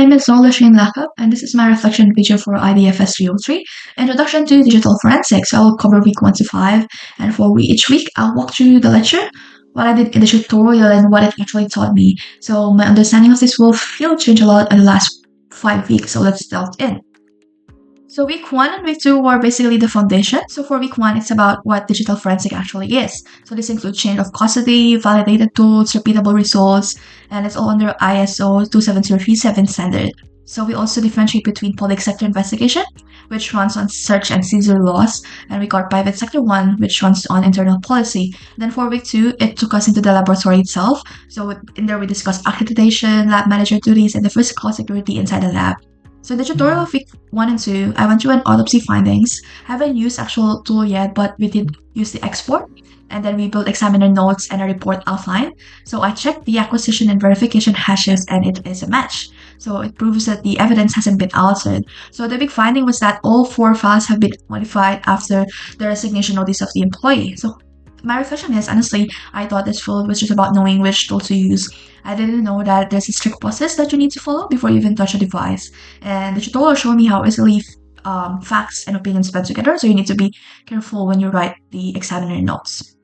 name is Zola Shane Lackup, and this is my reflection video for IDFS 303, Introduction to Digital Forensics. So I'll cover week 1 to 5, and for each week, I'll walk through the lecture, what I did in the tutorial, and what it actually taught me. So my understanding of this will feel change a lot in the last 5 weeks, so let's delve in. So week 1 and week 2 were basically the foundation. So for week 1, it's about what digital forensic actually is. So this includes chain of custody, validated tools, repeatable results, and it's all under ISO 27037 standard. So we also differentiate between public sector investigation, which runs on search and seizure laws, and we got private sector one, which runs on internal policy. Then for week 2, it took us into the laboratory itself. So in there we discussed accreditation, lab manager duties, and the physical security inside the lab. So in the tutorial of week 1 and 2, I went through an autopsy findings. I haven't used actual tool yet, but we did use the export. And then we built examiner notes and a report outline. So I checked the acquisition and verification hashes and it is a match. So it proves that the evidence hasn't been altered. So the big finding was that all 4 files have been modified after the resignation notice of the employee. So my reflection is, honestly, I thought this field was just about knowing which tool to use. I didn't know that there's a strict process that you need to follow before you even touch a device. And the tutorial showed me how easily facts and opinions blend together, so you need to be careful when you write the examiner notes.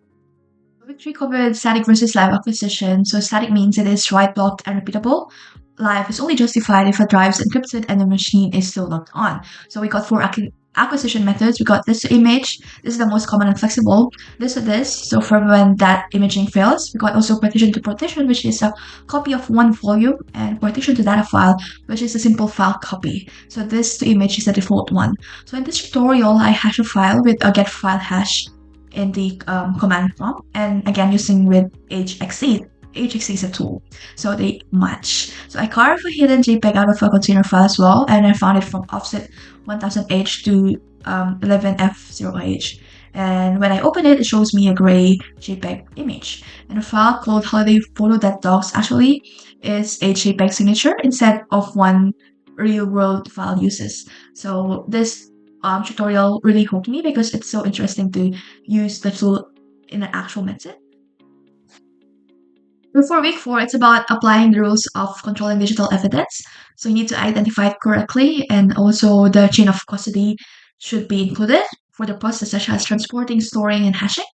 Week 3 covered static versus live acquisition. So static means it is write blocked and repeatable. Live is only justified if a drive is encrypted and the machine is still logged on. So we got 4 acquisition methods. We got this to image. This is the most common and flexible. This to this. So for when that imaging fails. We got also partition to partition, which is a copy of one volume, and partition to data file, which is a simple file copy. So this to image is the default one. So in this tutorial, I hash a file with a get file hash in the command prompt, and again using with hxe. hxe is a tool, so they match. So I carved a hidden JPEG out of a container file as well, and I found it from offset 1000H to 11F0H. And when I open it, it shows me a gray JPEG image. And a file called holiday photo.docs actually is a JPEG signature instead of one real-world file uses. So this tutorial really hooked me because it's so interesting to use the tool in an actual method. For week 4, it's about applying the rules of controlling digital evidence. So you need to identify it correctly, and also the chain of custody should be included for the process such as transporting, storing, and hashing.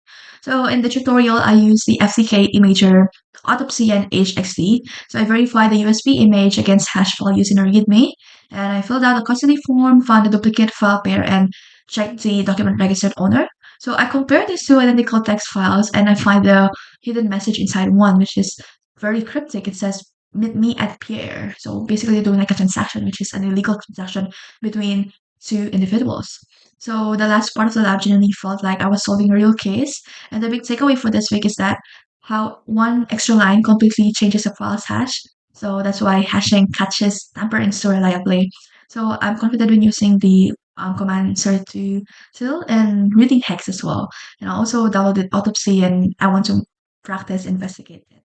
So in the tutorial, I use the FTK imager, autopsy, and HXD. So I verified the USB image against hash file using a README, and I filled out a custody form, found the duplicate file pair, and checked the document registered owner. So I compared these two identical text files, and I find the hidden message inside one, which is very cryptic. It says, "Meet me at Pierre." So basically doing like a transaction, which is an illegal transaction between 2 individuals. So the last part of the lab genuinely felt like I was solving a real case. And the big takeaway for this week is that how one extra line completely changes a file's hash. So that's why hashing catches tampering so reliably. So I'm confident when using the command cert to till and reading hex as well. And I also downloaded autopsy and I want to practice investigate it.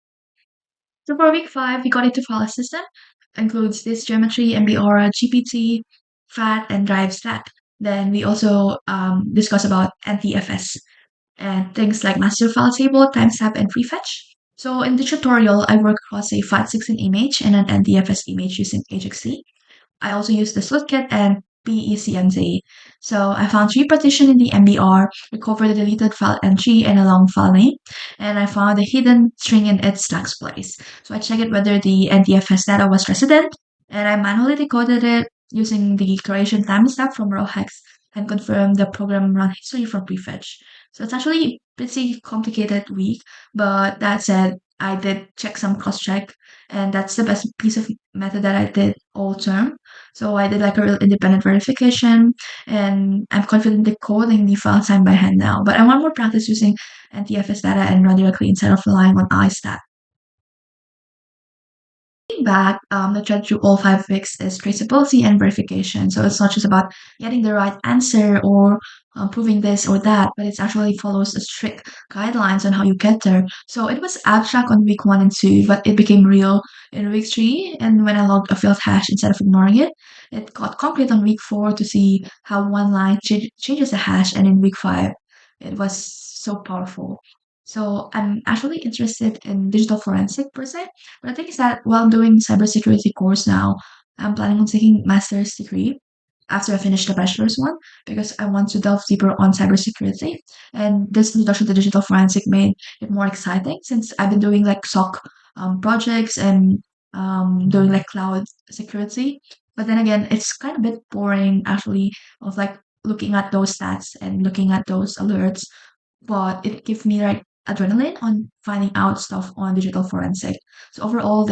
So for week 5, we got into file system. Includes this geometry, MBR, GPT, FAT, and drive stack. Then we also discuss about IDFS and things like master file table, timestamp, and prefetch. So in the tutorial, I work across a FAT16 image and an NDFS image using HXC. I also used the sleuthkit and PECMZ. So I found 3 partition in the MBR, recovered the deleted file entry and a long file name, and I found a hidden string in its stacks place. So I checked whether the NDFS data was resident, and I manually decoded it using the creation timestamp from raw hex and confirmed the program run history from prefetch. So it's actually a pretty complicated week, but that said, I did check some cross-check, and that's the best piece of method that I did all term. So I did like a real independent verification, and I'm confident decoding the file time by hand now. But I want more practice using NTFS data and run directly instead of relying on iStat. Back, the thread through all 5 weeks is traceability and verification. So it's not just about getting the right answer or proving this or that, but it actually follows a strict guidelines on how you get there. So it was abstract on week 1 and 2, but it became real in week 3. And when I logged a failed hash instead of ignoring it, it got concrete on week 4 to see how one line changes the hash. And in week 5, it was so powerful. So I'm actually interested in digital forensic per se. But the thing is that while I'm doing cybersecurity course now, I'm planning on taking master's degree after I finish the bachelor's one because I want to delve deeper on cybersecurity. And this introduction to digital forensic made it more exciting since I've been doing like SOC projects and doing like cloud security. But then again, it's kind of a bit boring actually of like looking at those stats and looking at those alerts. But it gives me like adrenaline on finding out stuff on digital forensic. So overall,